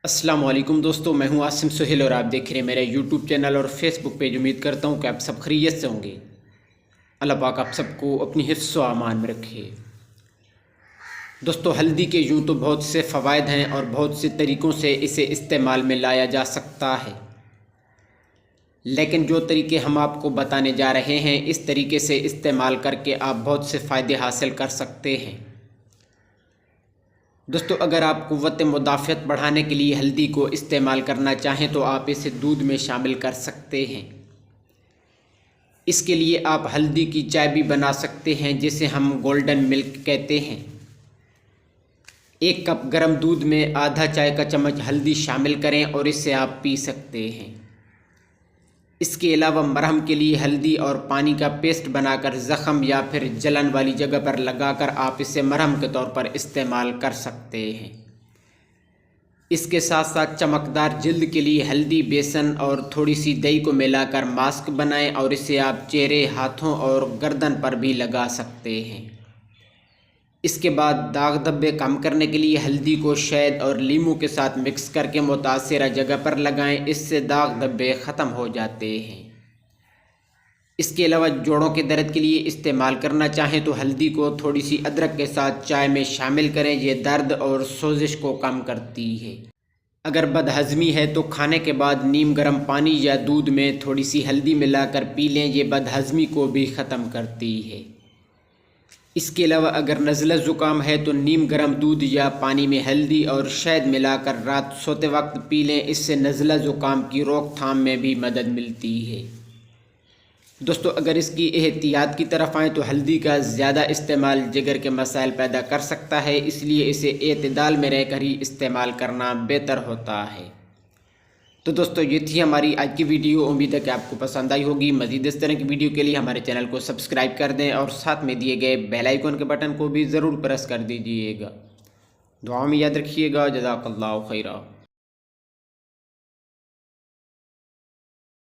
السلام علیکم دوستو، میں ہوں عاصم سہیل اور آپ دیکھ رہے ہیں میرا یوٹیوب چینل اور فیس بک پیج۔ امید کرتا ہوں کہ آپ سب خیریت سے ہوں گے۔ اللہ پاک آپ سب کو اپنی حفظ و امان میں رکھے۔ دوستو، ہلدی کے یوں تو بہت سے فوائد ہیں اور بہت سے طریقوں سے اسے استعمال میں لایا جا سکتا ہے، لیکن جو طریقے ہم آپ کو بتانے جا رہے ہیں اس طریقے سے استعمال کر کے آپ بہت سے فائدے حاصل کر سکتے ہیں۔ دوستو، اگر آپ قوت مدافعت بڑھانے کے لیے ہلدی کو استعمال کرنا چاہیں تو آپ اسے دودھ میں شامل کر سکتے ہیں۔ اس کے لیے آپ ہلدی کی چائے بھی بنا سکتے ہیں جسے ہم گولڈن ملک کہتے ہیں۔ 1 کپ گرم دودھ میں آدھا چائے کا چمچ ہلدی شامل کریں اور اسے آپ پی سکتے ہیں۔ اس کے علاوہ مرہم کے لیے ہلدی اور پانی کا پیسٹ بنا کر زخم یا پھر جلن والی جگہ پر لگا کر آپ اسے مرہم کے طور پر استعمال کر سکتے ہیں۔ اس کے ساتھ ساتھ چمکدار جلد کے لیے ہلدی، بیسن اور تھوڑی سی دہی کو ملا کر ماسک بنائیں اور اسے آپ چہرے، ہاتھوں اور گردن پر بھی لگا سکتے ہیں۔ اس کے بعد داغ دھبے کم کرنے کے لیے ہلدی کو شہد اور لیموں کے ساتھ مکس کر کے متاثرہ جگہ پر لگائیں، اس سے داغ دھبے ختم ہو جاتے ہیں۔ اس کے علاوہ جوڑوں کے درد کے لیے استعمال کرنا چاہیں تو ہلدی کو تھوڑی سی ادرک کے ساتھ چائے میں شامل کریں، یہ درد اور سوزش کو کم کرتی ہے۔ اگر بد ہضمی ہے تو کھانے کے بعد نیم گرم پانی یا دودھ میں تھوڑی سی ہلدی ملا کر پی لیں، یہ بد ہضمی کو بھی ختم کرتی ہے۔ اس کے علاوہ اگر نزلہ زکام ہے تو نیم گرم دودھ یا پانی میں ہلدی اور شہد ملا کر رات سوتے وقت پی لیں، اس سے نزلہ زکام کی روک تھام میں بھی مدد ملتی ہے۔ دوستو، اگر اس کی احتیاط کی طرف آئیں تو ہلدی کا زیادہ استعمال جگر کے مسائل پیدا کر سکتا ہے، اس لیے اسے اعتدال میں رہ کر ہی استعمال کرنا بہتر ہوتا ہے۔ تو دوستو، یہ تھی ہماری آج کی ویڈیو۔ امید ہے کہ آپ کو پسند آئی ہوگی۔ مزید اس طرح کی ویڈیو کے لیے ہمارے چینل کو سبسکرائب کر دیں اور ساتھ میں دیے گئے بیل آئیکن کے بٹن کو بھی ضرور پریس کر دیجیے گا۔ دعا میں یاد رکھیے گا۔ جزاک اللہ خیرہ۔